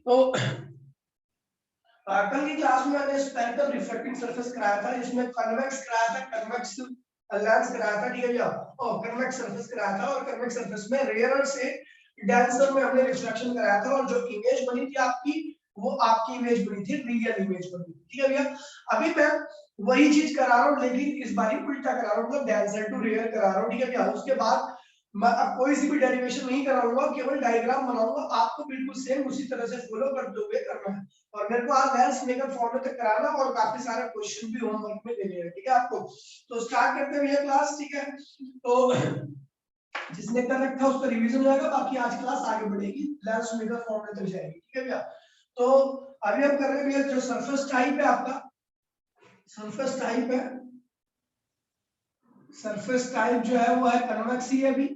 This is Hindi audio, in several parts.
तो कल की क्लास में मैंने स्पेरिकल रिफ्लेक्टिंग सरफेस कराया था, जिसमें कन्वेक्स कराया था, कन्वेक्स लेंस कराया था, ठीक है भैया, और कन्वेक्स सरफेस कराया था, और कन्वेक्स सरफेस में रेयरर से डेंसर में हमने रिफ्लेक्शन कराया था, और जो इमेज बनी थी आपकी, वो आपकी इमेज बनी थी, रियल इमेज बनी थी, ठीक है भैया। अभी मैं वही चीज करा रहा हूँ, लेकिन इस बार उल्टा करा रहा हूँ, मतलब डेंसर टू रेयर करा रहा हूँ, ठीक है भैया। उसके बाद मैं अब कोई सी भी डेरिवेशन नहीं कराऊंगा, केवल डायग्राम बनाऊंगा, आपको बिल्कुल सेम उसी तरह से फॉलो करते हुए करना है। और मेरे को आज लेंस मेकर फॉर्मूले तक कराना, और काफी सारे क्वेश्चन भी होमवर्क में देने हैं, ठीक है आपको। तो स्टार्ट करते हैं ये क्लास, ठीक है। तो जिसने कर रखा है उसका रिवीजन होगा, बाकी आज क्लास आगे बढ़ेगी, लेंस मेकर फॉर्मूले तक जाएगी, ठीक है भैया। तो अभी हम कर रहे हैं भैया, जो सरफेस टाइप है आपका, सरफेस टाइप है, सरफेस टाइप जो है वो है कन्वेक्स ही है अभी,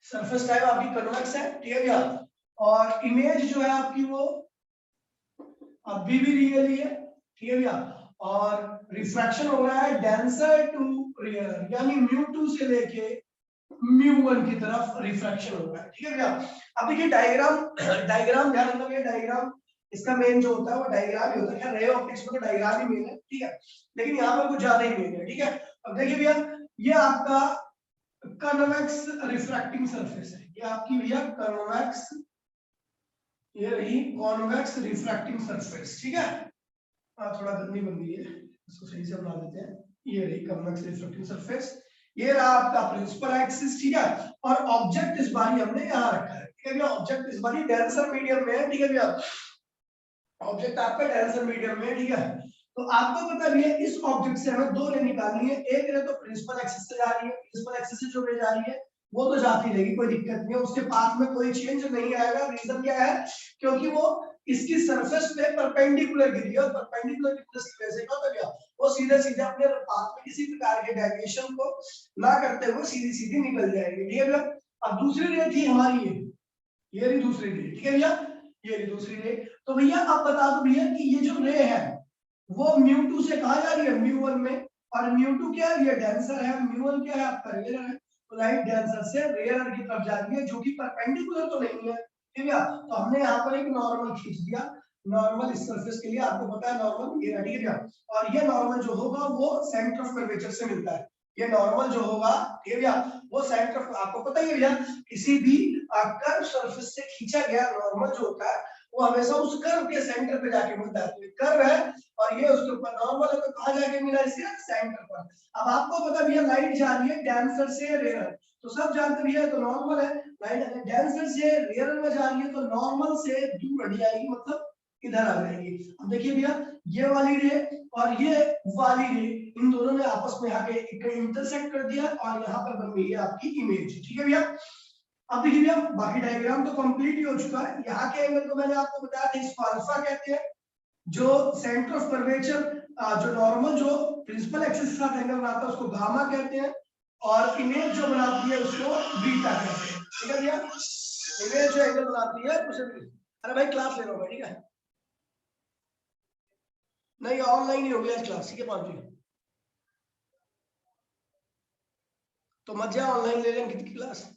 सरफेस टाइप आपकी कन्वेक्स है, ठीक है भैया। और इमेज जो है आपकी वो अभी भी रियल ही है, ठीक है भैया। और रिफ्रैक्शन हो रहा है डेंसर टू रेयर, यानी μ2 से लेके μ1 की तरफ रिफ्रैक्शन हो रहा है, ठीक है भैया। अब देखिए डायग्राम, डायग्राम ध्यान रखना भैया, डायग्राम इसका मेन जो होता है वो डायग्राम ही होता है, रे ऑप्टिक्स में तो डायग्राम ही मेन है, ठीक है, लेकिन यहाँ पर कुछ ज्यादा ही मेन है, ठीक है। अब देखिए भैया, ये आपका कन्वेक्स रिफ्रैक्टिंग सरफेस है, ये आपकी भैया कन्वेक्स, ये रही कॉन्वेक्स रिफ्रैक्टिंग सरफेस, ठीक है। थोड़ा गंदी बन गई है, इसको सही से बना देते हैं। ये रही कन्वेक्स रिफ्रैक्टिंग सरफेस, ये रहा आपका प्रिंसिपल एक्सिस, ठीक है। और ऑब्जेक्ट इस बारी हमने यहाँ रखा है, ठीक है भैया। ऑब्जेक्ट इस बारी डेंसर मीडियम में है, ठीक है भैया। ऑब्जेक्ट आपका डेंसर मीडियम में है, ठीक है। तो आपको पता भी है, इस ऑब्जेक्ट से हमें दो रे निकालनी है, एक रे तो प्रिंसिपल एक्सिस से जा रही है, प्रिंसिपल एक्सिस से जो रे जा रही है वो तो जाती रहेगी, कोई दिक्कत नहीं है, उसके पाथ में कोई चेंज नहीं आएगा। रीजन क्या है, क्योंकि वो इसकी सरफेस पे परपेंडिकुलर गिरी है, और परपेंडिकुलर गिरने की वजह से क्या होता है, वो सीधे सीधे अपने पाथ में किसी प्रकार के डेविएशन को ना करते हुए सीधी सीधी निकल जाएगी, ठीक है भैया। अब दूसरी रे थी हमारी ये रही दूसरी रे, ठीक है भैया, ये रही दूसरी रे। तो भैया आप बता दो भैया कि ये जो रे है वो μ2 से कहा जा रही है μ1 में, और μ2 क्या है, ये डेंसर है, μ1 क्या है आपका रेयर है, तो लाइट डेंसर से रेयर की तरफ जा रही है, जो कि परपेंडिकुलर तो नहीं है, ठीक है। तो हमने यहाँ पर एक नॉर्मल खींच दिया, नॉर्मल इस सरफेस के लिए, आपको पता है नॉर्मल ये, ठीक है। और ये नॉर्मल जो होगा वो सेंटर ऑफ कर्वेचर से मिलता है, ये नॉर्मल जो होगा, ठीक है भैया, वो सेंटर ऑफ, आपको पता ही है भैया, किसी भी कर्व सरफेस से खींचा गया नॉर्मल जो होता है वो हमेशा उस कर्व के सेंटर पे जाके मिलता है। कर्व है और ये उसके ऊपर नॉर्मल है, तो कहां जाके मिला, इसे सेंटर पर। अब आपको पता भैया लाइट जा रही है डेंसर से रेयर, तो सब जानते भैया तो नॉर्मल है, लाइट डेंसर से रेयर में जा रही है तो नॉर्मल से दूर हट जाएगी, मतलब इधर आ जाएगी। अब देखिए भैया, ये वाली रे और ये वाली रे, इन दोनों ने आपस में आके इंटरसेक्ट कर दिया, और यहाँ पर बन गई है आपकी इमेज, ठीक है भैया। अब देखिए भैया, बाकी डायग्राम तो कंप्लीट ही हो चुका है। यहाँ के एंगल को मैंने आपको बताया था, इसको अल्फा कहते हैं, जो सेंटर ऑफ कर्वेचर, जो नॉर्मल जो प्रिंसिपल एक्सिस के साथ एंगल बनाता है उसको गामा कहते हैं, और इमेज जो बनाती है उसको बीटा कहते हैं, ठीक है भैया। इमेज जो एंगल बनाती है उसे, अरे भाई क्लास ले लो, ठीक है, नहीं ऑनलाइन ही होगी आज क्लास, ठीक है 5 बजे, तो मत जा, ऑनलाइन ले लेंगे कितनी क्लास,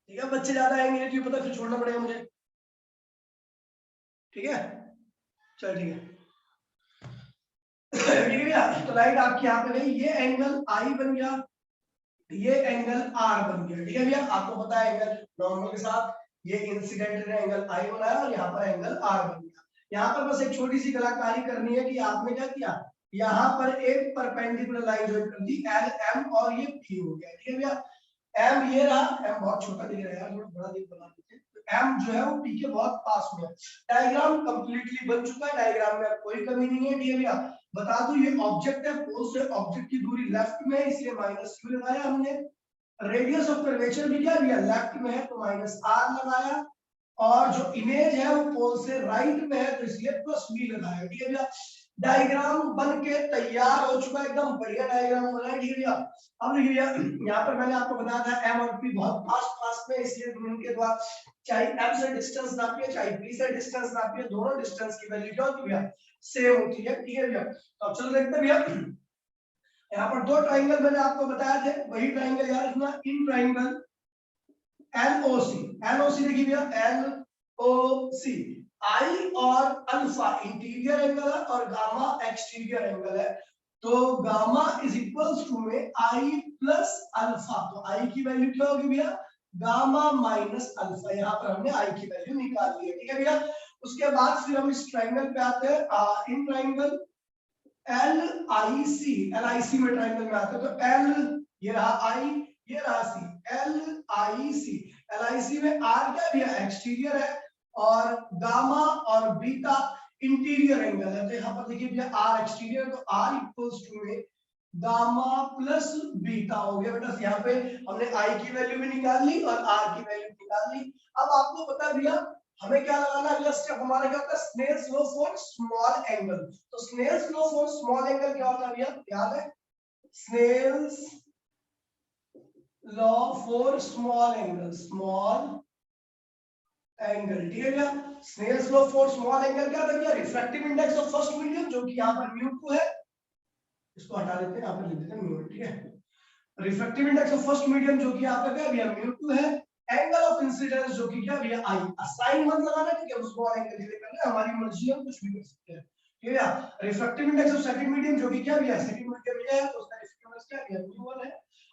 ठीक है। बच्चे ज्यादा आएंगे नहीं तो पता फिर छोड़ना पड़ेगा मुझे, ठीक है, चल ठीक है। ठीक है भैया, तो लाइट आपकी यहाँ पे गई, ये एंगल आई बन गया, ये एंगल आर बन गया, ठीक है भैया। आपको पता है एंगल नॉर्मल के साथ ये इंसिडेंट ने एंगल आई बनाया, और यहाँ पर एंगल आर बन गया। यहाँ पर बस एक छोटी सी कलाकारी करनी है कि आपने क्या किया, यहाँ पर एक परपेंडिकुलर लाइन जो कर दी एल एम, और ये पी हो गया, ठीक है भैया। एम ये रहा, एम बहुत छोटा दिख रहा है यार, थोड़ा बड़ा दिख बना देते हैं, तो एम जो है वो पी के बहुत पास में है। डायग्राम कंप्लीटली बन चुका है, डायग्राम में कोई कमी नहीं है, ठीक है भैया। बता दूं ये ऑब्जेक्ट है, पोल से ऑब्जेक्ट की दूरी लेफ्ट में है, इसलिए माइनस क्यू लगाया हमने। रेडियस ऑफ कर्वेचर भी क्या भैया लेफ्ट में है, तो माइनस आर लगाया, और जो इमेज है वो पोल से राइट में है, तो इसलिए प्लस बी लगाया, ठीक है भैया। डायग्राम बन के तैयार हो चुका है, एकदम बढ़िया डायग्राम बना है, ठीक है भैया। अब देखिए भैया, यहाँ पर मैंने आपको बताया था एम और पी बहुत पास पास में, इसलिए उनके द्वारा चाहे एम से डिस्टेंस नापिए चाहे पी से डिस्टेंस नापिए, दोनों डिस्टेंस की वैल्यू क्या होती है भैया, सेम होती है, ठीक है भैया। तो अब चलो देखते हैं भैया, यहाँ पर दो ट्राइंगल मैंने आपको बताया थे, वही ट्राइंगल याद रखना, इन ट्राइंगल एनओसी, एनओसी देखिए भैया, एनओसी, आई और अल्फा इंटीरियर एंगल है और गामा एक्सटीरियर एंगल है, तो गामा इज इक्वल्स टू में आई प्लस अल्फा, तो आई की वैल्यू क्या होगी भैया, गामा माइनस अल्फा, यहाँ पर हमने आई की वैल्यू निकाल ली है, ठीक है भैया। उसके बाद फिर हम इस ट्राइंगल पे आते हैं, इन triangle L I C, L I C में ट्राइंगल में आते हैं, तो एल ये रहा आई, ये रहा सी, L I C, L I C में आर क्या भैया, एक्सटीरियर है, और गामा और बीटा इंटीरियर एंगल है, तो यहाँ पर देखिए भैया आर एक्सटीरियर, तो आर इक्वल्स टू में गामा प्लस बीटा हो गया बेटा, यहाँ पे हमने आई की वैल्यू भी निकाल ली और आर की वैल्यू निकाल ली। अब आपको पता भैया हमें क्या लगाना, अगला स्टेप हमारा क्या होता है, Snell's law for small angle, तो Snell's law for small angle क्या होता है भैया, याद है, Snell's law for small angle, small angle, ठीक है भैया। Snell's law for small angle क्या था भैया, refractive index of first medium, जो कि यहाँ पर म्यू2 है, इसको हटा देते हैं, यहाँ पर लिख देते हैं म्यू, ठीक है, refractive index of first medium जो कि आपका क्या भैया म्यू2 है, एंगल ऑफ इंसिडेंस जो कि क्या भैया आई, साइन मत लगाना ठीक है, उसको एंगल के लिए करना है, हमारी मर्जी है, कुछ भी कर सकते हैं, ठीक है। Refractive index of second medium जो कि क्या भैया सेकंड मीडियम क्या है, तो उसका रिफ्रैक्टिव इंडेक्स क्या भैया म्यू1 है,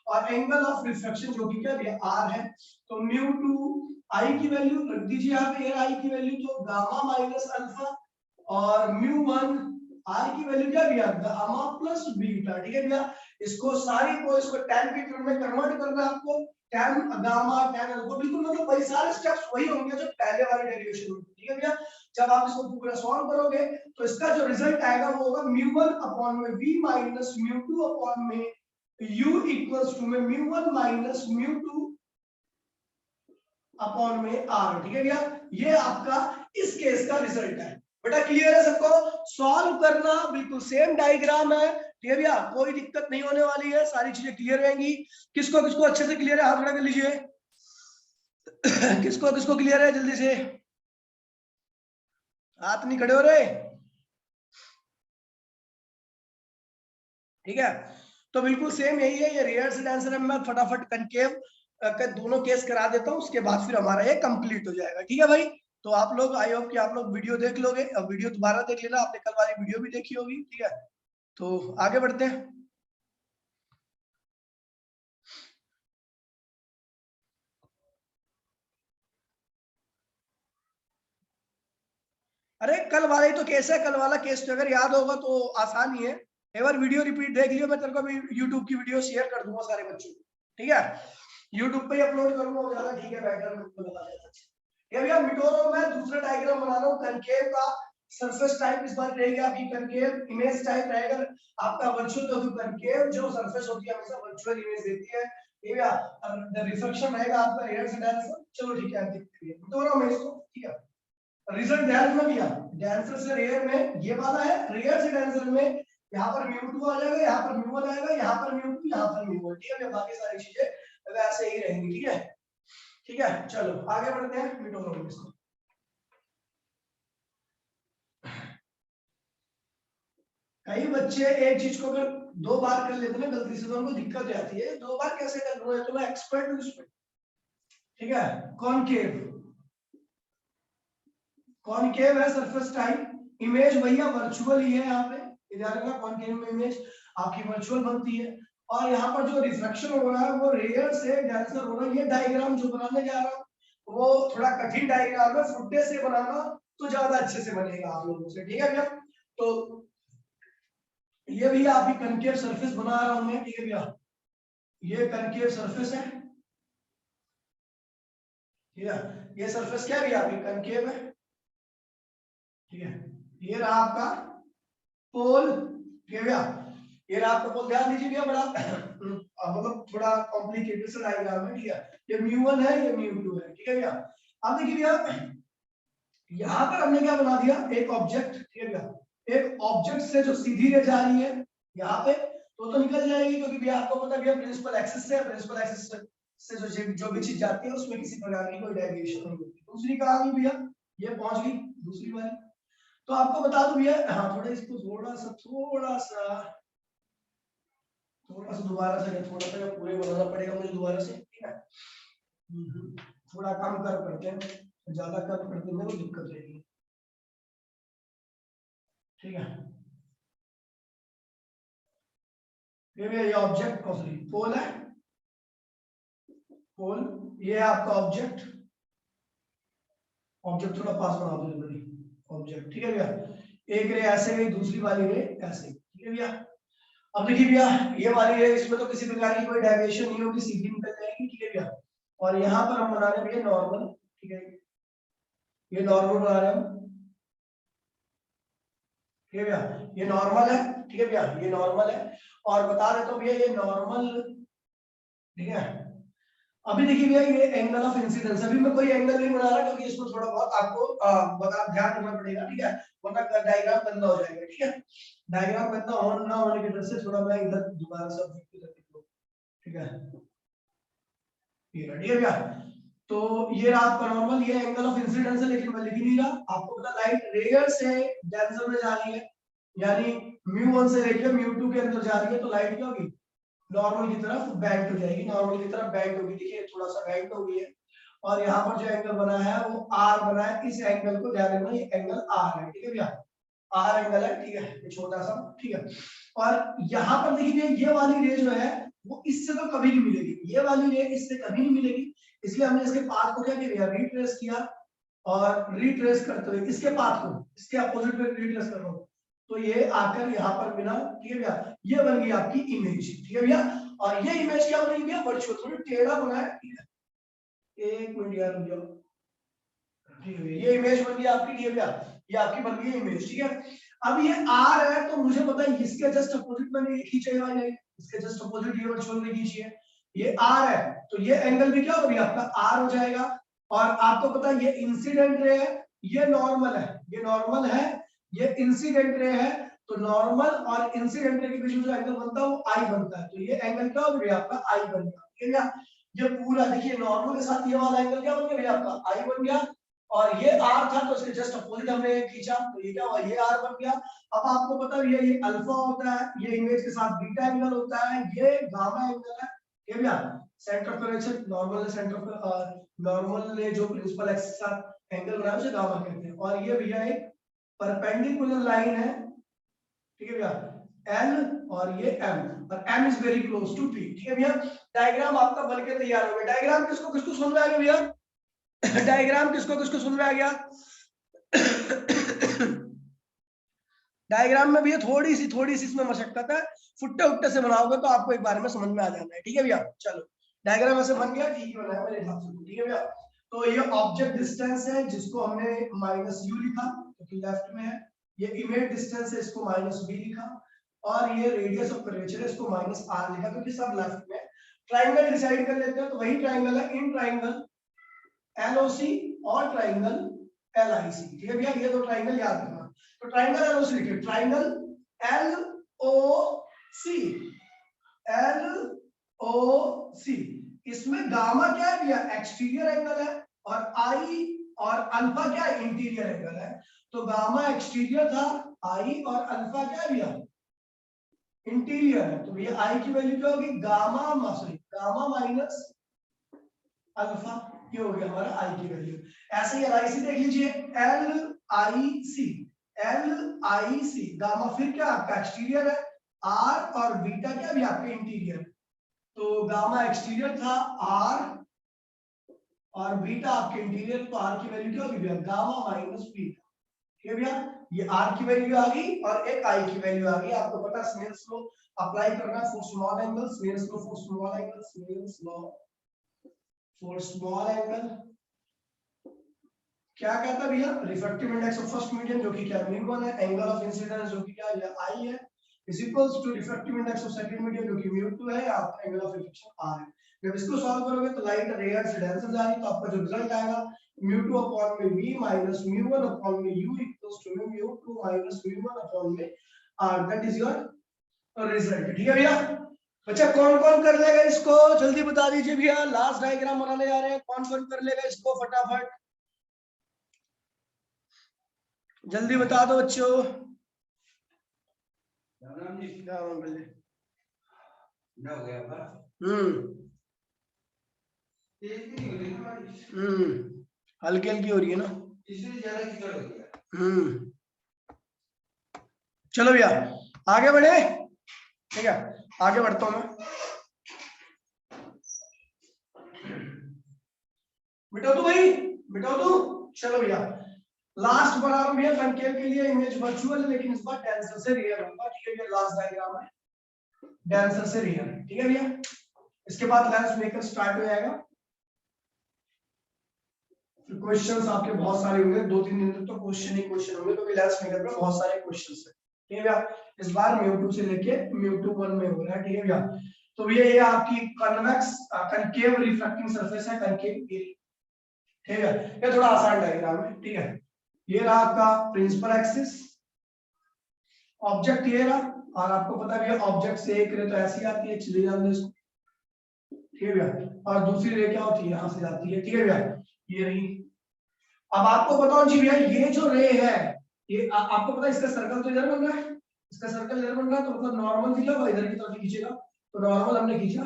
और एंगल ऑफ रिफ्रैक्शन जो कि क्या भैया आर है, तो म्यू2 आई की वैल्यू रख दीजिए यहाँ पे, आई की वैल्यू तो गामा माइनस अल्फा, और म्यू1 आर की वैल्यू क्या भैया गामा प्लस बीटा, ठीक है भैया। इसको सारी को इसको tan के टर्म में कन्वर्ट करना है आपको, tan गामा tan अल्फा, बिल्कुल मतलब वही सारे स्टेप्स वही होंगे जो पहले वाले डेरिवेशन में, ठीक है भैया। जब आप इसको पूरा सॉल्व करोगे तो इसका जो रिजल्ट आएगा वो होगा म्यू1 अपॉन में v माइनस म्यू2 अपॉन में u इक्वल्स टू में म्यू1 माइनस म्यू2 अपॉन में r, ठीक है भैया। ये आपका इस केस का रिजल्ट है बेटा, क्लियर है सबको, सॉल्व करना बिल्कुल सेम डायग्राम है, ठीक है भैया, कोई दिक्कत नहीं होने वाली है, सारी चीजें क्लियर रहेंगी। किसको किसको अच्छे से क्लियर है, हाथ खड़ा कर लीजिए। किसको किसको क्लियर है, जल्दी से, हाथ नहीं खड़े हो रहे, ठीक है। तो बिल्कुल सेम यही है, ये रिहर्सल आंसर है, मैं फटाफट कनकेव का दोनों केस करा देता हूँ, उसके बाद फिर हमारा ये कंप्लीट हो जाएगा, ठीक है भाई। तो आप लोग, आई होप कि आप लोग वीडियो देख लोगे, और वीडियो दोबारा देख लेना, आपने कल वाली वीडियो भी देखी होगी, ठीक है। तो आगे बढ़ते हैं। अरे कल वाला ही तो केस है, कल वाला केस तो अगर याद होगा तो आसान ही है, एक बार वीडियो रिपीट देख लियो, मैं तेरे को भी यूट्यूब की वीडियो शेयर कर दूंगा सारे बच्चों को, ठीक है, यूट्यूब पे ही अपलोड करूंगा, वो ज्यादा ठीक है, बेटर मुझको लगा जाता है। ये भैया मिटोरो में दूसरा डायग्राम बना रहा हूँ, कनकेव का सरफेस टाइप इस बार रहेगी आपकी, कनकेव इमेज टाइप रहेगा आपका वर्चुअल, तो कनकेव जो सरफेस होती है हमेशा वर्चुअल इमेज देती है, ठीक है, और रिफ्लेक्शन रहेगा आपका रियल से डायरेक्ट, चलो ठीक है, आप देखते हैं मिटोरो में इसको, ठीक है। रिजल्ट ध्यान में भैया, डांसर से रेयर में ये वाला है, रेयर से डांसर में यहाँ पर म्यू2 आ जाएगा, यहाँ पर म्यू1 आएगा, यहाँ पर म्यू2, यहाँ पर म्यू1, ठीक है, बाकी सारी चीजें वैसे ही रहेंगी, ठीक है, ठीक है। चलो आगे बढ़ते हैं मिटोरो में इसको। कई बच्चे एक चीज को अगर दो बार कर लेते हैं गलती से तो उनको दिक्कत आती है, दो बार कैसे कर रहे हो, तो मैं एक्सपर्ट हूँ इसमें, ठीक है। कॉनकेव, कॉनकेव है सरफेस टाइप, इमेज भैया वर्चुअल ही है, यहाँ पे ध्यान रखना, कॉनकेव में इमेज आपकी वर्चुअल बनती है, और यहाँ पर जो रिफ्लेक्शन हो रहा है वो रेयर से डेंसर हो रहा है। ये डायग्राम जो बनाने जा रहा हूँ वो थोड़ा कठिन डायग्राम है, फुटे से बनाना तो ज्यादा अच्छे से बनेगा आप लोगों से, ठीक है भैया। तो ये भैया आपकी कनकेव सरफेस बना रहा हूं मैं, ठीक है भैया, ये कनकेव सरफेस है, ठीक है, ये सरफेस क्या भैया आपकी कनकेव है, ठीक है। ये रहा आपका पोल, ठीक है भैया, ये रहा आपका पोल, ध्यान दीजिए भैया, बड़ा मतलब थोड़ा कॉम्प्लिकेटेड सा डायग्राम है, ठीक है। ये म्यू1 है, ये म्यू2 है, ठीक है भैया। अब देखिए भैया यहाँ पर हमने क्या बना दिया, एक ऑब्जेक्ट, ठीक है भैया, एक ऑब्जेक्ट से जो सीधी रे जा रही है यहाँ पे तो निकल जाएगी, क्योंकि भैया आपको पता है प्रिंसिपल एक्सिस से, प्रिंसिपल एक्सिस से जो भी चीज जाती है उसमें किसी प्रकार की कोई डेविएशन नहीं होती। दूसरी कहाँ गई भैया, ये पहुंच गई दूसरी वाली, तो आपको बता दूं भैया, हाँ थोड़ा इसको थोड़ा सा दोबारा से, थोड़ा सा पूरे बनाना पड़ेगा मुझे दोबारा से, ठीक है। थोड़ा कम कर करते हैं, ज्यादा कर करते हैं तो दिक्कत रहेगी। ठीक है, ये ऑब्जेक्ट सॉरी पोल है, पोल ये है आपका ऑब्जेक्ट। ऑब्जेक्ट थोड़ा पास बना दो जल्दी, ऑब्जेक्ट। ठीक है भैया, एक रे ऐसे गई, दूसरी वाली रे ऐसे। ठीक है भैया, अब देखिए भैया ये वाली रे, इसमें तो किसी प्रकार की कोई डेविएशन नहीं होगी, सीधी निकल जाएगी। ठीक है भैया, और यहाँ पर हम बना रहे हैं भैया नॉर्मल। ठीक है, ये नॉर्मल बना रहे हैं हम। ठीक है भैया, ये नॉर्मल है। ठीक है भैया, ये नॉर्मल है, और बता देता हूँ भैया ये नॉर्मल। ठीक है, अभी देखिए भैया ये एंगल ऑफ इंसिडेंस, अभी मैं कोई एंगल नहीं बना रहा क्योंकि इसमें थोड़ा बहुत आपको बता ध्यान देना पड़ेगा। ठीक है, वरना डायग्राम गंदा हो जाएगा। ठीक है, डायग्राम गंदा होने ना होने की वजह से थोड़ा मैं इधर दोबारा सब लिख देता हूं। ठीक है, ये ठीक है भैया, तो ये रहा आपका नॉर्मल, ये एंगल ऑफ इंसिडेंस है, लेकिन मैं लिख नहीं रहा। आपको पता लाइट रेयर से डेंसर में जा रही है, यानी μ1 से लेकर μ2 के अंदर जा रही है, तो लाइट क्या होगी, नॉर्मल की तरफ बेंट हो जाएगी, नॉर्मल की तरफ बेंट होगी। देखिए थोड़ा सा बेंट हो गई है, और यहाँ पर जो एंगल बना है वो आर बना है, इस एंगल को ध्यान रखना, ये एंगल आर है। ठीक है भैया, आर एंगल है। ठीक है, ये छोटा सा। ठीक है, और यहाँ पर देखिए ये वाली रे जो है वो इससे तो कभी नहीं मिलेगी, ये वाली रे इससे कभी नहीं मिलेगी, इसलिए हमने इसके पाथ को क्या किया, रिट्रेस किया, और रिट्रेस करते हुए इसके पाथ को इसके अपोजिट में रिट्रेस कर रहा हूं, तो ये आकर यहाँ पर मिला। ठीक है भैया, ये बन गई आपकी इमेज। ठीक है भैया, और ये इमेज क्या बनेगी भैया, वर्चुअल, थोड़ा टेढ़ा बना है। ठीक है, एक मिनट यार रुक जाओ। ठीक है, ये इमेज बन गई आपकी। ठीक है भैया, ये आपकी बन गई इमेज। ठीक है, अब ये आर है, तो मुझे पता है इसके जस्ट अपोजिट मैंने ये खींचा है, इसके जस्ट अपोजिट ये वर्चुअल में खींची है, ये आर है, तो ये एंगल भी क्या होगा आपका आर हो जाएगा। और आपको पता है ये इंसिडेंट रे है, ये नॉर्मल है, ये नॉर्मल है, ये इंसिडेंट रे है, तो नॉर्मल और इंसिडेंट रे के बीच में जो एंगल बनता है वो आई बनता है, तो ये एंगल क्या हो गया आपका आई बन गया। ठीक है, ये पूरा देखिए नॉर्मल के साथ ये वाला एंगल क्या बन गया आपका आई बन गया, और ये आर था तो इसके जस्ट अपोजिट हमने खींचा, तो ये क्या हुआ, ये आर बन गया। अब आपको पता है ये अल्फा होता है, ये इमेज के साथ बीटा एंगल होता है, ये गामा एंगल है। ये भैया centre of correction, normal centre of normal ने जो प्रिंसिपल एक्सिस के साथ एंगल बनाया उसे गामा कहते हैं, और ये भैया एक परपेंडिकुलर लाइन है। ठीक है भैया, L और ये M, और M is very close to P। ठीक है भैया, डायग्राम आपका बनके तैयार हो गया। डायग्राम किसको किसको समझ में आ गया भैया, डायग्राम किसको किसको समझ में आ गया, डायग्राम में भैया थोड़ी सी इसमें मशक्कत है, फुट्टे उट्टे से बनाओगे तो आपको एक बार में समझ में आ जाना है। ठीक है भैया, चलो डायग्राम ऐसे बन गया, ठीक है बनाया मेरे हिसाब से। ठीक है भैया, तो ये ऑब्जेक्ट डिस्टेंस है जिसको हमने -u लिखा क्योंकि लेफ्ट में है, ये इमेज डिस्टेंस है इसको -b लिखा, और ये रेडियस ऑफ कर्वेचर है इसको -r लिखा क्योंकि सब लेफ्ट में। ट्राइंगल डिसाइड कर लेते हैं, तो वही ट्राइंगल है इन ट्राइंगल LOC और ट्राइंगल LIC। ठीक है भैया, ये दो ट्राइंगल याद रखना, तो ट्राइंगल LOC लिखिए, ट्राइंगल LOC, LOC, इसमें गामा क्या है भैया, एक्सटीरियर एंगल है, और आई और अल्फा क्या है, इंटीरियर एंगल है, तो गामा एक्सटीरियर था, आई और अल्फा क्या है भैया, इंटीरियर है, तो भैया आई की वैल्यू क्या होगी, gamma sorry gamma minus alpha, ये हो गया हमारा आई की वैल्यू। ऐसे ही LIC देख लीजिए, LIC गामा फिर क्या आपका एक्सटीरियर है, आर और बीटा क्या भी आपके इंटीरियर, तो गामा एक्सटीरियर था आर और बीटा आपके इंटीरियर, तो आर की वैल्यू क्या होगी भैया, गामा माइनस बीटा। ठीक है भैया, ये आर की वैल्यू आ गई और एक आई की वैल्यू आ गई। आपको पता है स्नेल्स लॉ अप्लाई करना है for small angle, Snell's law for small angle, Snell's law for small angle क्या कहता है भैया, refractive index of first medium जो कि क्या μ1 है, एंगल ऑफ इंसिडेंस जो कि क्या है आई है, is equals to refractive index of second medium जो कि μ2 है, आपका एंगल ऑफ रिफ्लेक्शन r है। जब इसको सॉल्व करोगे तो लाइट रेयर से डेंसर जा रही, तो आपका जो रिजल्ट आएगा μ2 अपॉन में v माइनस μ1 अपॉन में u equals to μ2 minus μ1 upon में r, that is your result. ठीक है भैया, बच्चा कौन कौन कर लेगा इसको जल्दी बता दीजिए भैया, लास्ट डायग्राम बनाने जा रहे हैं, कौन कौन कर लेगा इसको फटाफट जल्दी बता दो बच्चों। हल्की हल्की हो रही है ना, इसलिए ज्यादा कीचड़ होती है। चलो भैया आगे बढ़े, ठीक है आगे बढ़ता हूं मैं। मिटाओ तू भाई, मिटाओ तू। चलो भैया लास्ट बना रहा हूं भैया, कनकेव के लिए इमेज वर्चुअल है लेकिन इस बार डेंसर से रियल होगा, ठीक है भैया। लास्ट डायग्राम है डेंसर से रियल, ठीक है भैया। इसके बाद लेंस मेकर स्टार्ट हो जाएगा। फिर क्वेश्चंस आपके बहुत सारे होंगे, 2-3 दिन तक तो क्वेश्चन ही क्वेश्चन होंगे, क्योंकि लेंस मेकर में बहुत सारे क्वेश्चंस है, ठीक है भैया। इस बार म्यू 2 से लेके म्यू 2 1 में हो रहा है, ठीक है भैया। तो भैया ये आपकी कन्वेक्स कनकेव रिफ्रैक्टिंग सरफेस है, कनकेव, ठीक है। ये थोड़ा आसान डायग्राम है, ठीक है। ये रहा आपका प्रिंसिपल एक्सिस, ऑब्जेक्ट ये रहा, और आपको पता भी है ऑब्जेक्ट से एक रे तो ऐसी आती है, चली जाती है इसको, ठीक है भैया। और दूसरी रे क्या होती है, यहाँ से जाती है, ठीक है भैया। ये रही। अब आपको बताओ जी भैया, ये जो रे है ये आपको पता है इसका सर्कल तो इधर बन रहा है, इसका सर्कल इधर बन रहा है, तो मतलब नॉर्मल दिया हुआ इधर की तरफ खींचेगा, तो नॉर्मल हमने खींचा,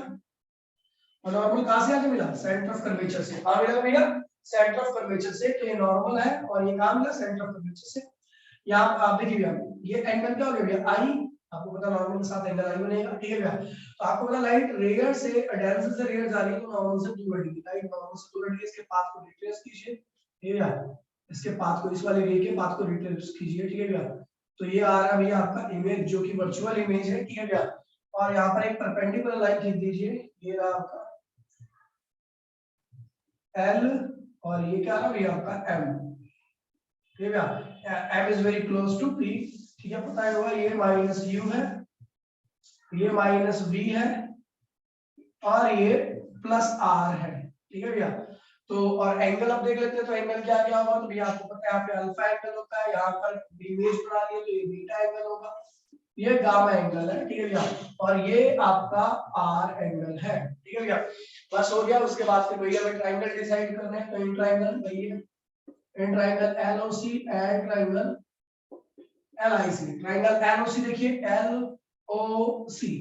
और नॉर्मल कहां से आके मिला, सेंटर ऑफ कर्वेचर से। कहां मिला भैया, सेंटर ऑफ कर्वेचर से। तो ये नॉर्मल है और ये कहां मिला, सेंटर ऑफ कर्वेचर से। यहाँ आप देखिए भैया, ये एंगल क्या हो गया भैया, आई, आपको पता नॉर्मल के साथ एंगल आई बनेगा, ठीक है भैया। तो आपको पता लाइट रेयर से डेंसर से रेयर जा रही है, तो नॉर्मल से दूर बढ़ेगी, लाइट नॉर्मल से दूर बढ़ेगी। इसके पाथ को रिट्रेस कीजिए, ठीक है भैया। इसके पाथ को, इस वाले रे के पाथ को रिट्रेस कीजिए, ठीक है भैया। तो ये आ रहा है भैया आपका इमेज, जो कि वर्चुअल इमेज है, ठीक है भैया। और यहाँ पर एक परपेंडिकुलर लाइन खींच दीजिए, ये रहा आपका L, और ये क्या रहा भैया आपका M, ठीक है भैया। M is very close to P, ठीक है, पता होगा। ये माइनस U है, ये माइनस V है, और ये प्लस R है, ठीक है भैया। तो और एंगल आप देख लेते हैं, तो एंगल क्या क्या होगा, तो भैया आपको पता है यहाँ पे अल्फा एंगल होता है, यहाँ पर इमेज बना लिया तो ये बीटा एंगल होगा, ये गामा एंगल है, ठीक है भैया। और ये आपका आर एंगल है, ठीक है भैया। बस हो गया। उसके बाद फिर भैया हमें ट्रायंगल डिसाइड करना है, तो इन ट्रायंगल भैया, in triangle LOC and triangle LIC. Triangle LOC देखिए, एलओसी,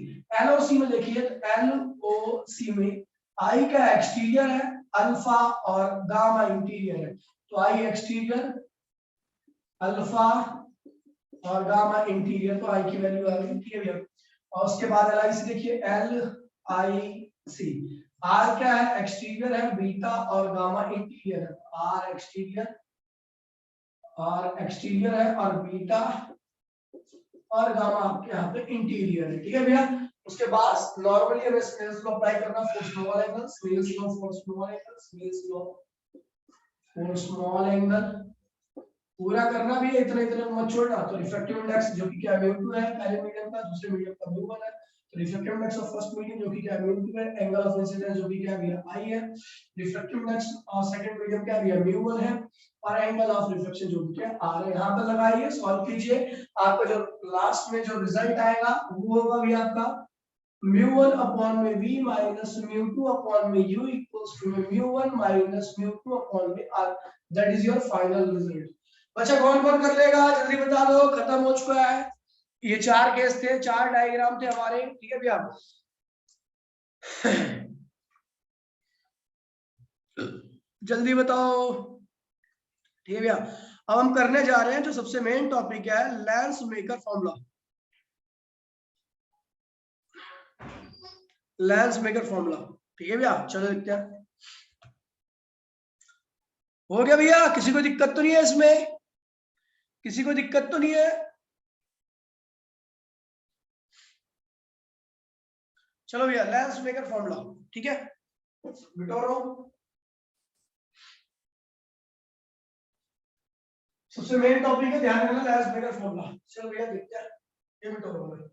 एलओसी में देखिए, तो एलओसी में आई का एक्सटीरियर है अल्फा और गामा इंटीरियर है, तो आई एक्सटीरियर अल्फा और गामा इंटीरियर, तो आई की वैल्यू आ गई, ठीक है भैया। और उसके बाद एल आई सी देखिए, एल आई सी, आर क्या है, एक्सटीरियर है बीटा और गामा इंटीरियर है, आर एक्सटीरियर है और बीटा और गामा आपके यहाँ पे इंटीरियर है, ठीक है भैया। उसके बाद नॉर्मली हमें स्नेल्स लॉ अप्लाई करना, for small angle, Snell's law for small angle, Snell's law for small angle पूरा करना भी है, इतना इतना मत छोड़ना। तो रिफ्रैक्टिव इंडेक्स जो कि क्या mu2 है पहले मीडियम का, दूसरे मीडियम का mu1 है, तो refractive index of first medium जो कि क्या mu2 है, एंगल ऑफ इंसिडेंस जो कि क्या है I है, refractive index of second medium क्या है mu1 है, और एंगल ऑफ रिफ्लेक्शन जो कि क्या r है। यहां पर लगाइए, सॉल्व कीजिए, आपका जो लास्ट में जो रिजल्ट आएगा वो होगा भी आपका mu1 अपॉन में v माइनस mu2 अपॉन में u equals to mu1 minus mu2 upon में r, that is your final result. बच्चा कौन कौन कर लेगा, जल्दी बता दो, खत्म हो चुका है। ये 4 केस थे, 4 डायग्राम थे हमारे, ठीक है भैया। जल्दी बताओ, ठीक है भैया। अब हम करने जा रहे हैं जो सबसे मेन टॉपिक है, lens maker formula. Lens maker formula, ठीक है भैया। चलो देखते हैं, हो गया भैया, किसी को दिक्कत तो नहीं है इसमें, किसी को दिक्कत तो नहीं है। चलो भैया, लेंस मेकर फॉर्मूला, ठीक है, बिटोरो। सबसे मेन टॉपिक है, ध्यान रखना, लेंस मेकर फॉर्मूला। चलो भैया देखते हैं, ये बिटोरो में,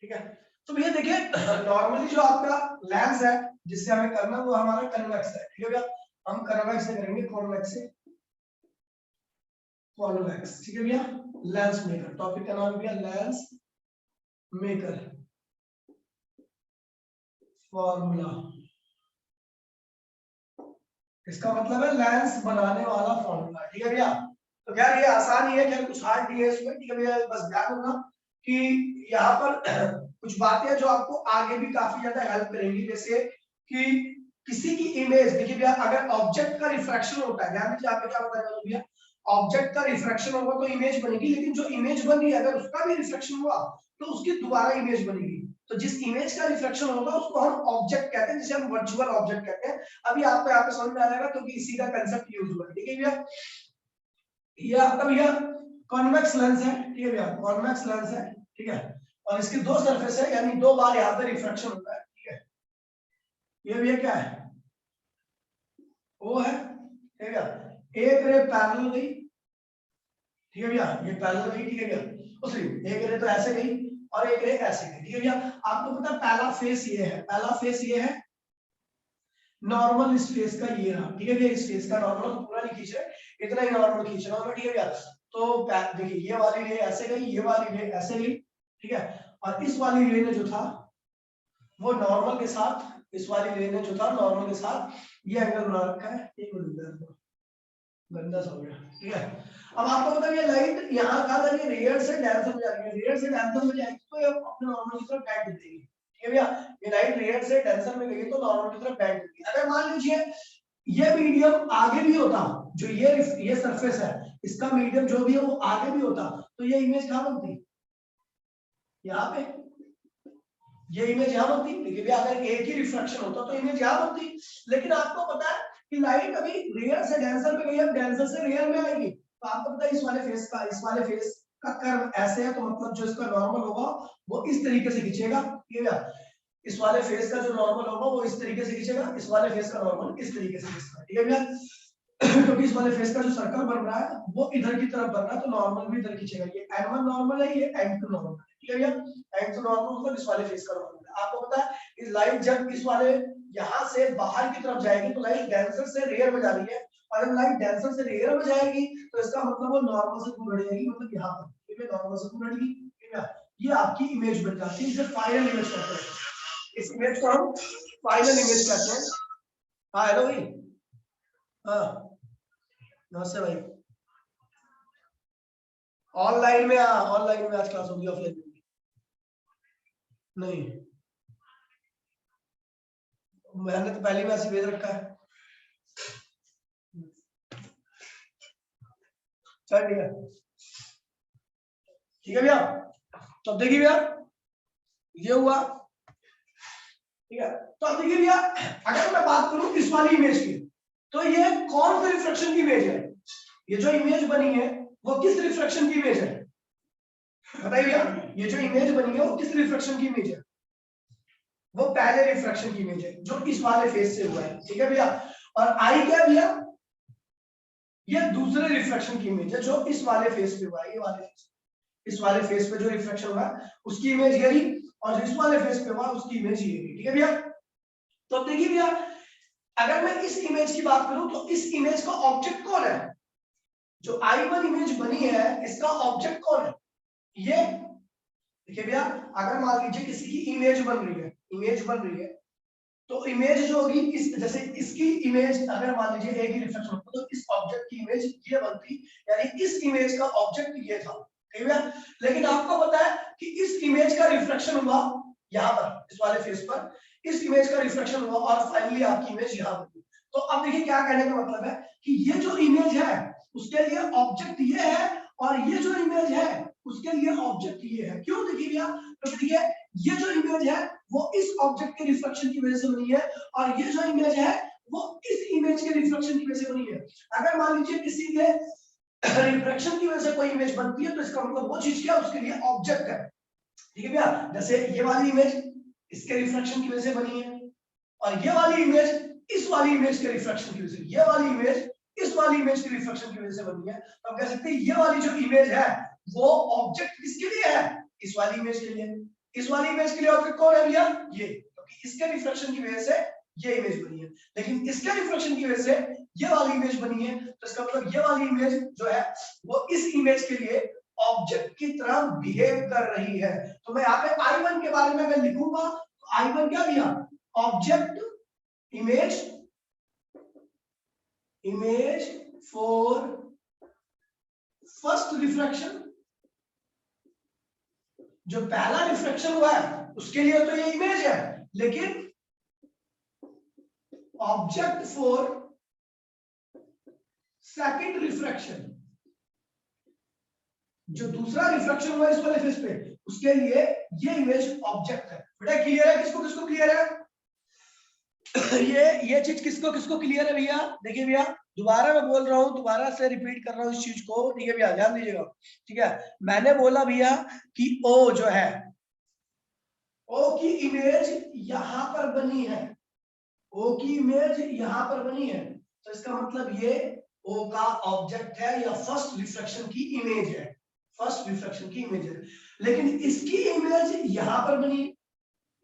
ठीक है। तो भैया देखिए, नॉर्मली जो आपका लेंस है जिससे हमें करना, वो हमारा कन्वेक्स है, ठीक है भैया। हम कन्वेक्स से करेंगे, कॉन्वेक्स से कॉन्वेक्स, ठीक है भैया। लेंस मेकर, टॉपिक का नाम भैया लेंस मेकर फॉर्मूला। इसका मतलब है लेंस बनाने वाला फॉर्मूला, ठीक है भैया। तो खैर ये आसान ही है, खैर कुछ हार्ड नहीं है इसमें, ठीक है भैया। बस ध्यान रखना कि यहाँ पर कुछ बातें जो आपको आगे भी काफी ज्यादा हेल्प करेंगी, जैसे कि किसी की इमेज, देखिए भैया अगर ऑब्जेक्ट का रिफ्रैक्शन होता है, ध्यान दीजिए आपने क्या बताया भैया, ऑब्जेक्ट का रिफ्रैक्शन होगा तो इमेज बनेगी, लेकिन जो इमेज बन रही है अगर उसका भी रिफ्रैक्शन हुआ तो उसकी दोबारा इमेज बनेगी। तो जिस इमेज का रिफ्लेक्शन होगा उसको हम ऑब्जेक्ट कहते हैं, जिसे हम वर्चुअल ऑब्जेक्ट कहते हैं। अभी आपको यहाँ पे समझ में आ जाएगा क्योंकि इसी का कंसेप्ट यूज हुआ है, ठीक है भैया। ये आपका भैया कॉन्वेक्स लेंस है, ठीक है भैया, कॉन्वेक्स लेंस है, ठीक है, और इसकी दो सरफेस है, यानी दो बार यहाँ पे रिफ्रैक्शन होता है, ठीक है। ये भैया क्या है, वो है, ठीक है भैया, एक रे पैरेलल गई, ठीक है भैया, ये पैरेलल गई, ठीक है भैया, दूसरी एक रे तो ऐसे गई और एक रे ऐसे गई, ठीक है भैया। आपको पता है पहला फेस ये है, पहला फेस ये है, नॉर्मल इस फेस का ये रहा, ठीक है भैया, इस फेस का नॉर्मल पूरा नहीं खींच रहे, इतना ही नॉर्मल खींच रहा हूं मैं, ठीक है भैया। तो देखिए ये वाली रे ऐसे गई, ये वाली रे ऐसे गई, ठीक है, और इस वाली रे ने जो था वो नॉर्मल के साथ, इस वाली रे ने जो था नॉर्मल के साथ ये एंगल बना रखा है, एक मिनट गंदा सा हो गया, ठीक है। अब आपको पता है ये लाइट यहाँ कहा था, ये रेयर से डेंसर में जा रही है, रेयर से डेंसर में जाएगी तो ये अपने नॉर्मल की तरफ बैंड देगी, ठीक है भैया। ये लाइट रेयर से डेंसर में गई तो नॉर्मल की तरफ बैंड देगी। अगर मान लीजिए ये मीडियम आगे भी होता, जो ये सरफेस है इसका मीडियम जो भी है वो आगे भी होता, तो ये इमेज कहाँ बनती, यहाँ पे, ये इमेज यहाँ बनती, देखिए भैया अगर एक ही रिफ्रैक्शन होता तो इमेज यहाँ बनती। लेकिन आपको पता है कि लाइट अभी रेयर से डेंसर में गई है, डेंसर से रेयर में आएगी, तो आपको पता है इस वाले फेस का कर्व ऐसे है, तो मतलब जो इसका नॉर्मल होगा वो इस तरीके से खींचेगा, ठीक है भैया। इस वाले फेस का जो नॉर्मल होगा वो इस तरीके से खींचेगा, इस वाले फेस का नॉर्मल इस तरीके से खींचेगा, ठीक है भैया। क्योंकि इस वाले फेस का जो सर्कल बन रहा है वो इधर की तरफ बन रहा है, तो नॉर्मल भी इधर खींचेगा। ये n1 नॉर्मल है, ये n2 नॉर्मल है, ठीक है भैया। n2 नॉर्मल मतलब इस वाले फेस का नॉर्मल है। आपको पता है इस लाइट जब इस वाले यहाँ से बाहर की तरफ जाएगी तो लाइट डेंसर से रेयर में जा रही है, और जब लाइट डेंसर से रेयर में जाएगी तो इसका मतलब वो नॉर्मल से दूर हट जाएगी, मतलब यहाँ पर, ठीक है, नॉर्मल से दूर हटेगी, ठीक है। ये आपकी इमेज बन जाती है, इसे फाइनल इमेज कहते हैं। इस इमेज को हम फाइनल इमेज कहते हैं। हाँ हेलो भाई, हाँ नमस्ते भाई। ऑनलाइन में, ऑनलाइन में आज क्लास होगी, ऑफलाइन में नहीं, मैंने तो पहले मैसेज भेज रखा है। चल ठीक है, ठीक है भैया। तो अब देखिए भैया ये हुआ, ठीक है। तो अब देखिए भैया अगर मैं बात करूं इस वाली इमेज की, तो ये कौन से रिफ्लेक्शन की इमेज है, ये जो इमेज बनी है वो किस रिफ्लेक्शन की इमेज है, बताइए भैया। ये जो इमेज बनी है वो किस रिफ्लेक्शन की इमेज है, वो पहले रिफ्रैक्शन की इमेज है जो इस वाले फेस से हुआ है, ठीक है भैया। और आई क्या भैया, ये दूसरे रिफ्रैक्शन की इमेज है जो इस वाले फेस पे हुआ है, ये वाले फेस, इस वाले फेस पे जो रिफ्रैक्शन हुआ उसकी इमेज ये रही, और जो इस वाले फेस पे हुआ उसकी इमेज ये रही, ठीक है भैया। तो अब देखिए भैया अगर मैं इस इमेज की बात करूं तो इस इमेज का ऑब्जेक्ट कौन है, जो I1 इमेज बनी है इसका ऑब्जेक्ट कौन है, ये देखिए भैया। अगर मान लीजिए किसी की इमेज बन रही है, इमेज बन रही है, तो इमेज जो होगी इस, जैसे इसकी इमेज अगर मान लीजिए एक ही रिफ्लेक्शन होता तो इस ऑब्जेक्ट की इमेज ये बनती, यानी इस इमेज का ऑब्जेक्ट ये था, ठीक है। लेकिन आपको पता है कि इस इमेज का रिफ्लेक्शन हुआ यहाँ पर, इस वाले फेस पर इस इमेज का रिफ्लेक्शन हुआ और फाइनली आपकी इमेज यहाँ बनी। तो अब देखिए क्या कहने का मतलब है कि ये जो इमेज है उसके लिए ऑब्जेक्ट ये है, और ये जो इमेज है उसके लिए ऑब्जेक्ट ये है। क्यों, देखिए भैया, तो देखिए ये जो इमेज है वो इस ऑब्जेक्ट के रिफ्लेक्शन की वजह से बनी है, और ये जो इमेज है वो इस इमेज के रिफ्लेक्शन की वजह से बनी है। अगर मान लीजिए किसी के रिफ्लेक्शन की वजह से कोई इमेज बनती है तो इसका मतलब वो चीज क्या उसके लिए ऑब्जेक्ट है, ठीक है भैया। जैसे ये वाली इमेज इसके रिफ्लेक्शन की वजह से बनी है, और ये वाली इमेज इस वाली इमेज के रिफ्लेक्शन की वजह से, ये वाली इमेज इस वाली इमेज के रिफ्लेक्शन की वजह से बनी है। तो हम कह सकते हैं ये वाली जो इमेज है वो ऑब्जेक्ट किसके लिए है, इस वाली इमेज के लिए। इस वाली इमेज के लिए ऑब्जेक्ट कौन है भैया, ये, क्योंकि इसके रिफ्लेक्शन की वजह से ये इमेज बनी है। लेकिन इसके रिफ्लेक्शन की वजह से ये वाली इमेज बनी है, तो इसका मतलब ये वाली इमेज जो है वो इस इमेज के लिए ऑब्जेक्ट की तरह बिहेव कर रही है। तो मैं यहाँ पे I1 के बारे में मैं लिखूंगा, तो I1 क्या दिया, object image, image for first refraction, जो पहला रिफ्रैक्शन हुआ है उसके लिए तो ये इमेज है, लेकिन ऑब्जेक्ट फॉर सेकंड रिफ्रैक्शन, जो दूसरा रिफ्रैक्शन हुआ इस वाले फेस पे, उसके लिए ये इमेज ऑब्जेक्ट है। बेटा क्लियर है? किसको किसको क्लियर है? ये चीज किसको किसको क्लियर है भैया? देखिए भैया, दोबारा मैं बोल रहा हूँ, दोबारा से रिपीट कर रहा हूँ इस चीज को, ठीक है भैया, ध्यान दीजिएगा। ठीक है, मैंने बोला भैया कि ओ जो है, ओ की इमेज यहां पर बनी है, ओ की इमेज यहां पर बनी है, तो इसका मतलब ये ओ का ऑब्जेक्ट है या फर्स्ट रिफ्रैक्शन की इमेज है, फर्स्ट रिफ्रैक्शन की इमेज है। लेकिन इसकी इमेज यहां पर बनी है,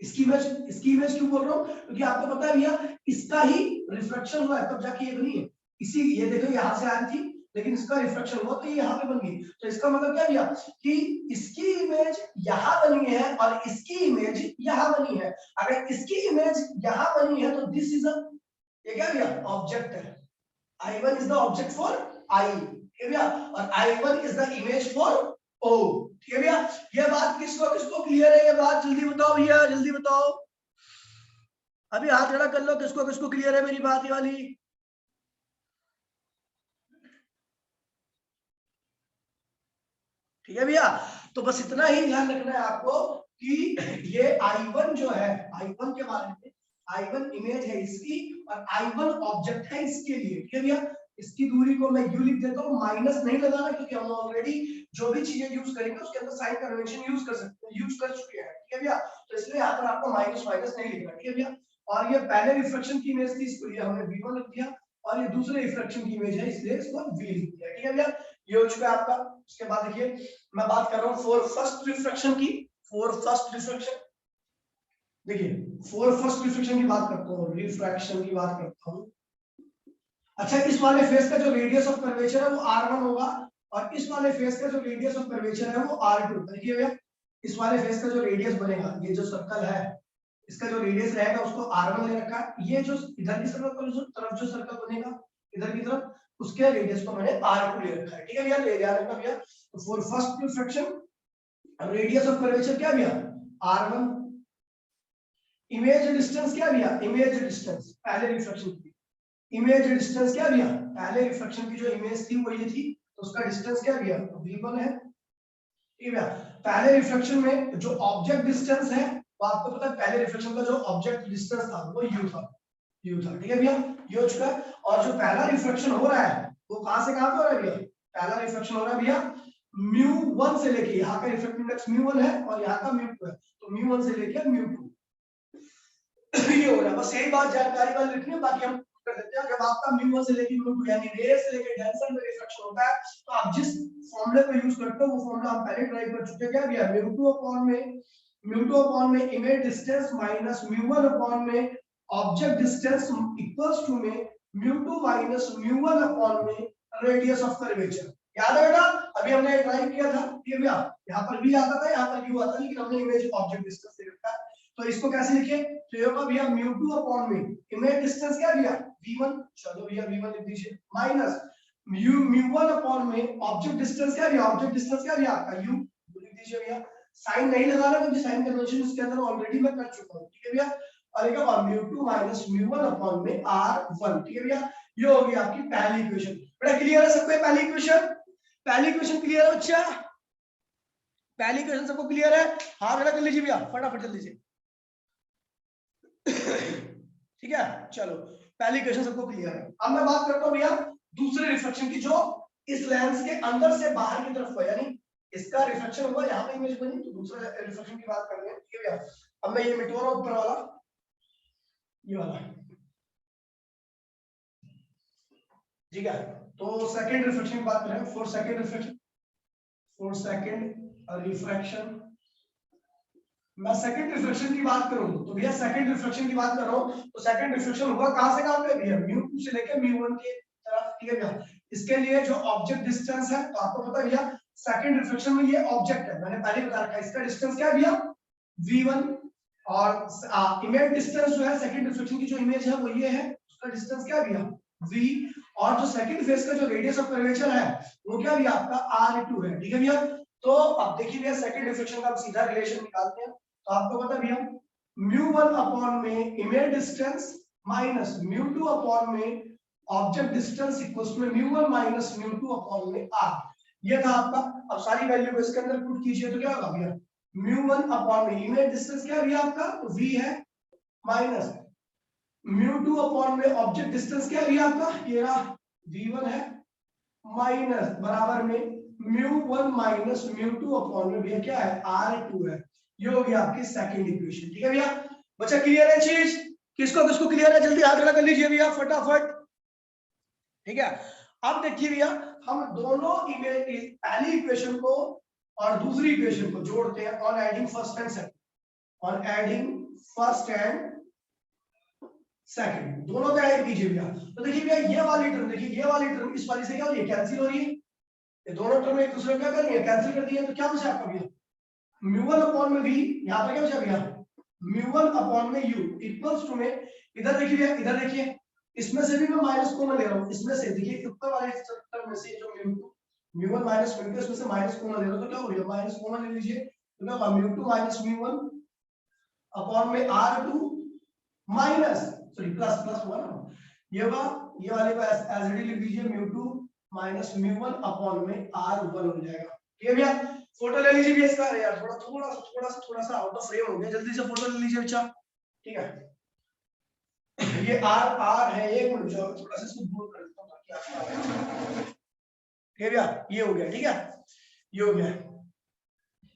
इसकी इमेज क्यों बोल रहा हूं? क्योंकि आपको पता है भैया, इसका ही रिफ्रैक्शन हुआ है तब जाके ये बनी है। इसी ये देखो यहां से आई थी, लेकिन इसका रिफ्रैक्शन हुआ तो ये यहाँ पे बन गई। तो इसका मतलब क्या भैया कि इसकी इमेज यहाँ बनी है और इसकी इमेज यहाँ बनी है। अगर इसकी इमेज यहाँ बनी है तो दिस इज ये क्या भैया ऑब्जेक्ट है। I1 is the object for I, ठीक है भैया, और I1 is the image for O, ठीक है भैया। ये बात किसको किसको क्लियर है? ये बात जल्दी बताओ भैया, जल्दी बताओ, अभी हाथ खड़ा कर लो, किसको किसको क्लियर है मेरी बात ये वाली? ठीक है भैया, तो बस इतना ही ध्यान रखना है आपको कि ये I1 जो है, I1 के बारे में, I1 इमेज है इसकी और I1 ऑब्जेक्ट है इसके लिए, ठीक है भैया। इसकी दूरी को मैं यू लिख देता हूँ, माइनस नहीं लगाना, क्योंकि हम ऑलरेडी जो भी चीजें यूज करेंगे उसके अंदर साइन कन्वेंशन यूज कर सकते हैं, यूज कर चुके हैं, ठीक है भैया। तो इसलिए यहाँ पर आपको माइनस माइनस नहीं लिखना, ठीक है भैया। और ये पहले रिफ्लेक्शन की इमेज थी, इसको ये हमने V1 लिख दिया, और ये दूसरे रिफ्लेक्शन की इमेज है इसलिए इसको V लिख दिया, ठीक है भैया। ये हो चुका है आपका। उसके बाद देखिए मैं बात कर रहा हूँ फॉर फर्स्ट रिफ्लेक्शन की, फॉर फर्स्ट रिफ्लेक्शन। देखिए फॉर फर्स्ट रिफ्लेक्शन की बात करता हूँ, रिफ्रैक्शन की बात करता हूँ। अच्छा, इस वाले फेस का जो रेडियस ऑफ कर्वेचर है वो R1 होगा, और इस वाले फेस का जो रेडियस ऑफ कर्वेचर है वो R2। देखिए भैया, इस वाले फेस का जो रेडियस बनेगा, ये जो सर्कल है इसका जो रेडियस रहेगा उसको R1 ले रखा है। ये जो इधर की तरफ जो सर्कल बनेगा इधर की तरफ, उसके रेडियस को मैंने R2 ले रखा है, ठीक है भैया। तो ये ध्यान रखना भैया। तो for first refraction radius of curvature क्या भैया R1, इमेज डिस्टेंस क्या भैया, इमेज डिस्टेंस पहले रिफ्रैक्शन की, इमेज डिस्टेंस क्या भैया, पहले रिफ्रैक्शन की जो इमेज थी वो ये थी, तो उसका डिस्टेंस क्या भैया V1 है, ठीक है। पहले रिफ्लेक्शन में जो ऑब्जेक्ट डिस्टेंस है वो आपको पता है, पहले रिफ्लेक्शन का जो ऑब्जेक्ट डिस्टेंस था वो u था, ठीक है भैया। ये हो चुका है। और जो पहला रिफ्लेक्शन हो रहा है वो कहां से कहां पे हो रहा है भैया? पहला रिफ्लेक्शन हो रहा है भैया μ1 से लेके, यहाँ का रिफ्लेक्टिव इंडेक्स μ1 है और यहाँ का μ2 है, तो μ1 से लेके μ2 ये हो रहा है। बस यही बात जानकारी वाली लिखनी है, बाकी हम कर देते हैं। जब आपका μ1 से लेके μ2 यानी रेस से लेके डेंसर में रिफ्लेक्शन होता है, तो आप जिस फॉर्मूले को यूज करते हो वो फॉर्मूला हम पहले ट्राई कर चुके हैं। क्या भैया μ2 अपॉन में इमेज डिस्टेंस माइनस μ1 अपॉन में ऑब्जेक्ट डिस्टेंस इक्वल्स टू में μ2 माइनस μ1 अपॉन में रेडियस ऑफ कर्वेचर। याद है बेटा? अभी हमने ट्राई किया था, ठीक है भैया। यहाँ पर भी आता था, यहाँ पर u आता, लेकिन हमने इमेज ऑब्जेक्ट डिस्टेंस ले रखा है। तो इसको कैसे लिखे? तो ये होगा भैया μ2 अपॉन में इमेज डिस्टेंस क्या भैया v1, चलो भैया v1 लिख दीजिए, माइनस μ1 अपॉन में ऑब्जेक्ट डिस्टेंस क्या भैया, ऑब्जेक्ट डिस्टेंस क्या भैया आपका u, लिख दीजिए भैया। साइन नहीं लगाना क्योंकि साइन कन्वेंशन इसके अंदर ऑलरेडी मैं कर चुका हूं, ठीक है भैया। और एक और μ2 माइनस μ1 अपॉन में r1, ठीक है भैया। ये होगी आपकी पहली इक्वेशन। बेटा क्लियर है सबको पहली इक्वेशन? पहली इक्वेशन क्लियर है बच्चा? पहली इक्वेशन सबको क्लियर है? हाथ खड़ा कर लीजिए भैया, फटाफट जल्दी से। ठीक है, चलो पहली इक्वेशन सबको क्लियर है। अब मैं बात करता हूं भैया दूसरे रिफ्लेक्शन की, जो इस लेंस के अंदर से बाहर की तरफ हुआ, यानी इसका रिफ्लेक्शन हुआ, यहाँ पे इमेज बनी, तो दूसरे रिफ्लेक्शन की बात कर रहे हैं, ठीक है भैया। अब मैं ये मिटवा रहा हूं ऊपर वाला, ये वाला, ठीक है। तो सेकंड रिफ्लेक्शन की बात करें, for second reflection, for second refraction, मैं सेकंड रिफ्लेक्शन की बात करूं तो भैया सेकंड रिफ्लेक्शन की बात कर रहा हूं, तो सेकंड रिफ्लेक्शन हुआ कहां से कहां पे भैया μ2 से लेकर μ1 की तरफ, ठीक है भैया। इसके लिए जो ऑब्जेक्ट डिस्टेंस है, तो आपको पता है भैया सेकंड रिफ्लेक्शन में ये ऑब्जेक्ट है, मैंने पहले बता रखा है, इसका डिस्टेंस क्या है भैया v1, और इमेज डिस्टेंस जो है सेकंड रिफ्लेक्शन की जो इमेज है वो ये है, उसका डिस्टेंस क्या है भैया v, और जो सेकंड फेस का जो रेडियस ऑफ कर्वेचर है वो क्या भैया आपका r2 है, ठीक है भैया। तो अब देखिए भैया सेकंड डिफ्लेक्शन का हम सीधा रिलेशन निकालते हैं। तो आपको पता भैया μ1 अपॉन में इमेज डिस्टेंस माइनस μ2 अपॉन में object distance equals to μ1 minus μ2 upon में r। ये था आपका। अब सारी वैल्यू को इसके अंदर पुट कीजिए तो क्या होगा भैया μ1 अपॉन में इमेज डिस्टेंस क्या है भैया आपका तो v है माइनस μ2 अपॉन में ऑब्जेक्ट डिस्टेंस क्या है भैया आपका ये रहा v1 है माइनस बराबर में μ1 माइनस μ2 अपॉन में भैया क्या है r2 है। ये हो गया आपकी सेकंड इक्वेशन, ठीक है भैया। बच्चा क्लियर है चीज? किसको किसको क्लियर है जल्दी हाथ खड़ा कर लीजिए भैया फटाफट, ठीक है। अब देखिए भैया हम दोनों इमेज पहली इक्वेशन को और दूसरी इक्वेशन को जोड़ते हैं on adding first and second, on adding first and second दोनों को ऐड कीजिए भैया। तो देखिए भैया ये वाली टर्म देखिए ये वाली टर्म इस वाली से क्या हो रही है कैंसिल हो रही है, ये दोनों टर्म एक दूसरे को क्या कर रही है कैंसिल कर दी है। तो क्या बचा आपका भैया μ1 अपॉन में v, यहां पर क्या बचा भैया μ1 अपॉन में u इक्वल्स टू में इधर देखिए भैया इधर देखिए इसमें से भी मैं माइनस कॉमन ले रहा हूं, इसमें से देखिए ऊपर वाले टर्म में से जो μ1 माइनस μ2 इसमें से माइनस कॉमन ले रहा हूं तो क्या हो गया माइनस कॉमन ले लीजिए तो क्या होगा μ2 माइनस μ1 अपॉन में r2 minus sorry plus plus हुआ ना ये होगा ये वाले को एज इट इज लिख दीजिए μ2 माइनस μ1 अपॉन में r1 हो जाएगा, ठीक है भैया। फोटो ले लीजिए भैया इसका यार थोड़ा सा आउट ऑफ फ्रेम हो गया, जल्दी से फोटो ले लीजिए बच्चा, ठीक है। ये r है एक मिनट जो थोड़ा सा इसको दूर कर देता हूं ताकि आपका ठीक है भैया ये हो गया, ठीक है ये हो गया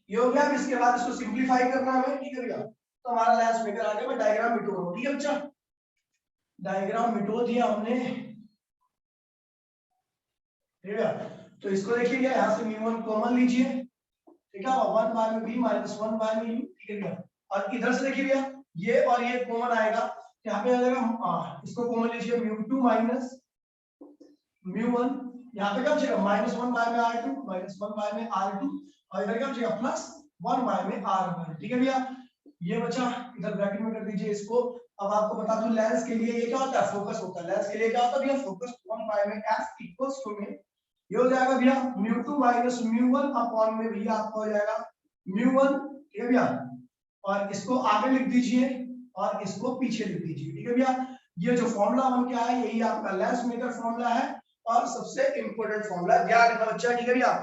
ये हो गया। अब इसके बाद इसको सिंपलीफाई करना है हमें, ठीक है भैया। तो हमारा लेंस मेकर आ गया, मैं डायग्राम मिटो रहा हूं, ठीक है बच्चा डायग्राम मिटो दिया हमने, ठीक है। तो इसको देखिए भैया यहाँ से μ1 कॉमन लीजिए, ठीक है 1 बाय में v माइनस 1 बाय में u, ठीक है भैया। और इधर से देखिए भैया ये और ये कॉमन आएगा, यहाँ पे आ जाएगा इसको कॉमन लीजिए μ2 माइनस μ1, यहाँ पे क्या बचेगा माइनस 1 बाय में r2 माइनस 1 बाय में r2 और इधर क्या बचेगा प्लस 1 बाय में r1, ठीक है भैया। ये बचा इधर ब्रैकेट में कर दीजिए इसको। अब आपको बता दूं लेंस के लिए ये क्या होता है फोकस होता है, लेंस के लिए क्या होता है भैया फोकस 1 बाय में f इक्वल्स टू में ये हो जाएगा भैया μ2 माइनस μ1 अपॉन में भैया आपको हो जाएगा μ1, ठीक है भैया। और इसको आगे लिख दीजिए और इसको पीछे लिख दीजिए, ठीक है भैया। ये जो फॉर्मूला बन के आया यही आपका लेंस मेकर फॉर्मूला है और सबसे इंपॉर्टेंट फॉर्मूला ध्यान रखना बच्चा, ठीक है भैया।